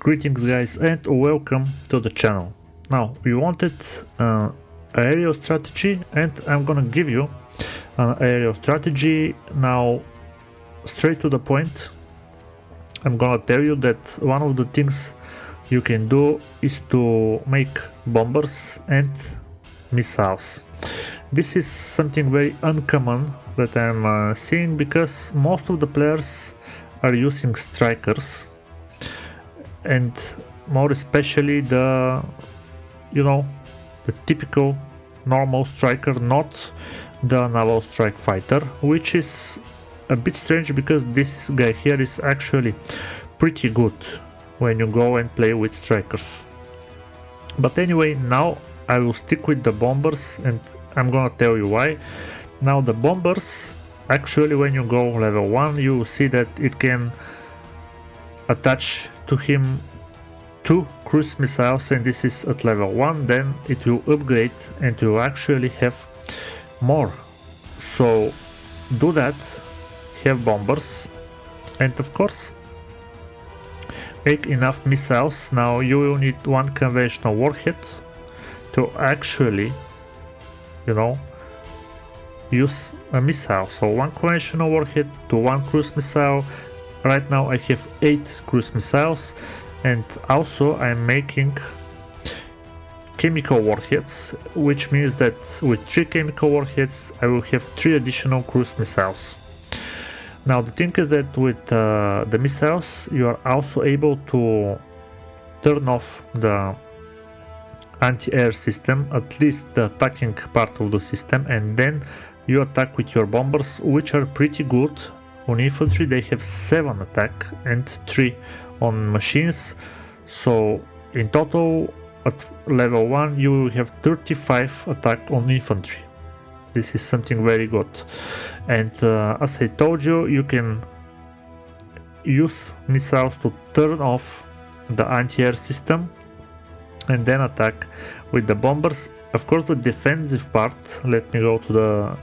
Greetings guys and welcome to the channel. Now we wanted aerial strategy and I'm gonna give you an aerial strategy. Now straight to the point, I'm gonna tell you that one of the things you can do is to make bombers and missiles. This is something very uncommon that I'm seeing because most of the players are using strikers, and more especially the typical normal striker, not the naval strike fighter, which is a bit strange because this guy here is actually pretty good when you go and play with strikers. But anyway, now I will stick with the bombers and I'm gonna tell you why. Now the bombers, actually when you go level 1, you will see that it can attach to him 2 cruise missiles, and this is at level 1. Then it will upgrade and you will actually have more. So do that, have bombers, and of course make enough missiles. Now you will need 1 conventional warhead to actually use a missile. So 1 conventional warhead to 1 cruise missile. Right now I have 8 cruise missiles, and also I'm making chemical warheads, which means that with 3 chemical warheads I will have 3 additional cruise missiles. Now the thing is that with the missiles you are also able to turn off the anti-air system, at least the attacking part of the system, and then you attack with your bombers, which are pretty good. On infantry they have 7 attack and 3 on machines, so in total at level 1 you will have 35 attack on infantry. This is something very good, and as I told you, you can use missiles to turn off the anti-air system and then attack with the bombers. Of course the defensive part, let me go to the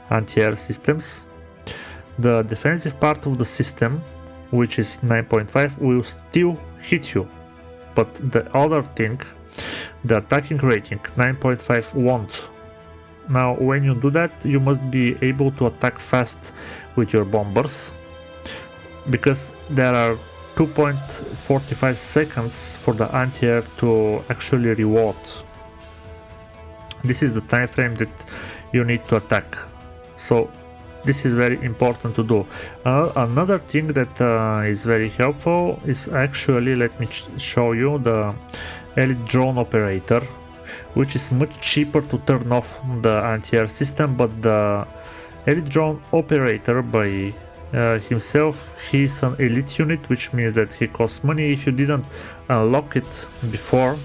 anti-air systems. The defensive part of the system, which is 9.5, will still hit you, but the other thing, the attacking rating 9.5, won't. Now when you do that, you must be able to attack fast with your bombers, because there are 2.45 seconds for the anti-air to actually reload. This is the time frame that you need to attack, so this is very important to do. Another thing that is very helpful is actually, let me show you, the elite drone operator, which is much cheaper to turn off the anti-air system, but the elite drone operator by himself, he is an elite unit, which means that he costs money. If you didn't unlock it before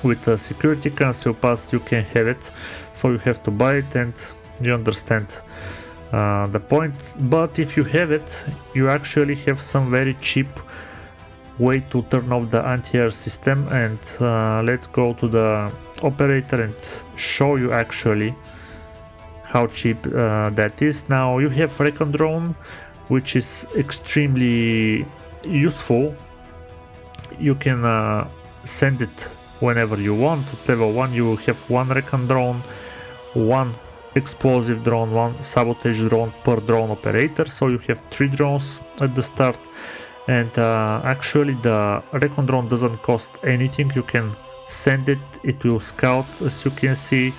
with a security cancel pass, you can have it, so you have to buy it, and you understand the point. But if you have it, you actually have some very cheap way to turn off the anti-air system, and let's go to the operator and show you actually how cheap that is. Now you have recon drone, which is extremely useful. You can send it whenever you want. At level 1 you will have 1 recon drone, 1 explosive drone, 1 sabotage drone per drone operator, so you have 3 drones at the start. And actually the recon drone doesn't cost anything. You can send it, it will scout, as you can see,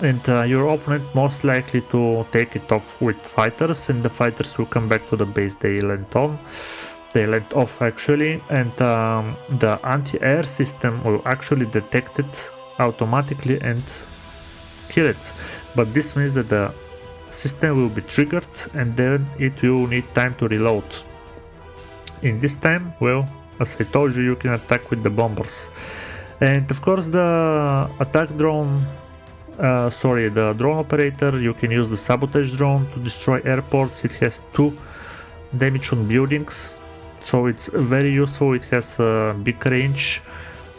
and your opponent most likely to take it off with fighters, and the fighters will come back to the base they land off actually, and the anti-air system will actually detect it automatically and kill it. But this means that the system will be triggered and then it will need time to reload. In this time, well, as I told you, you can attack with the bombers. And of course the attack drone, the drone operator, you can use the sabotage drone to destroy airports. It has 2 damage on buildings, so it's very useful. It has a big range.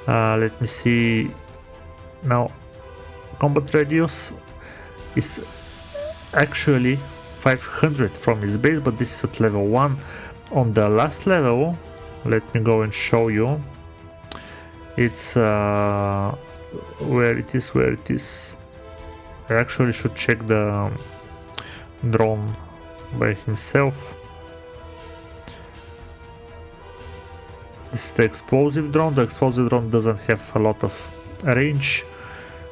Let me see. Now combat radius is actually 500 from his base, but this is at level 1. On the last level let me go and show you. It's where it is. I actually should check the drone by himself. This is the explosive drone. The explosive drone doesn't have a lot of range,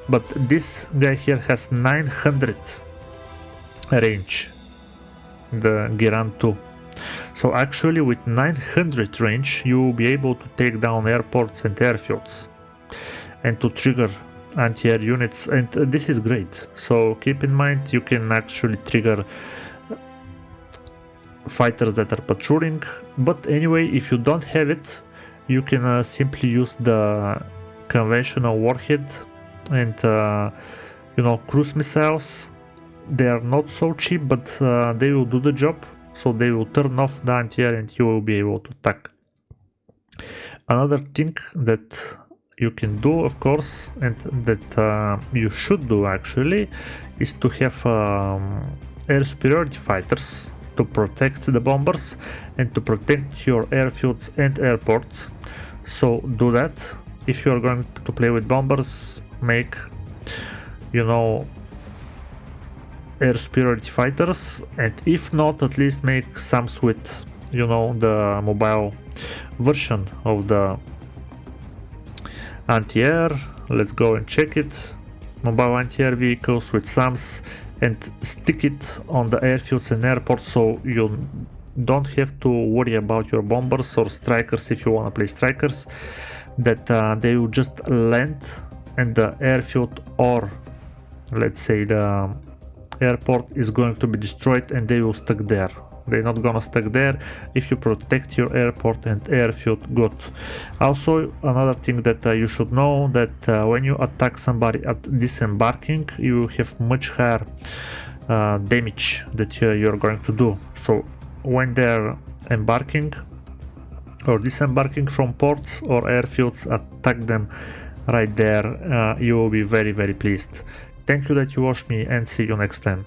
but this guy here has 900 range, the Giran 2. So actually with 900 range you will be able to take down airports and airfields and to trigger anti-air units, and this is great. So keep in mind you can actually trigger fighters that are patrolling, but anyway, if you don't have it, you can simply use the conventional warhead and you know, cruise missiles. They are not so cheap, but they will do the job. So they will turn off the anti-air and you will be able to attack. Another thing that you can do, of course, and that you should do actually, is to have air superiority fighters to protect the bombers and to protect your airfields and airports. So do that. If you are going to play with bombers, make, you know, air superiority fighters, and if not, at least make some with, you know, the mobile version of the anti-air. Let's go and check it. Mobile anti-air vehicles with SAMs, and stick it on the airfields and airports, so you don't have to worry about your bombers or strikers, if you want to play strikers, that they will just land and the airfield, or let's say the airport, is going to be destroyed and they will stuck there. They're not gonna stuck there if you protect your airport and airfield good. Also, another thing that you should know, that when you attack somebody at disembarking, you have much higher damage that you're going to do. So when they're embarking or disembarking from ports or airfields, attack them right there. You will be very, very pleased. Thank you that you watched me, and see you next time.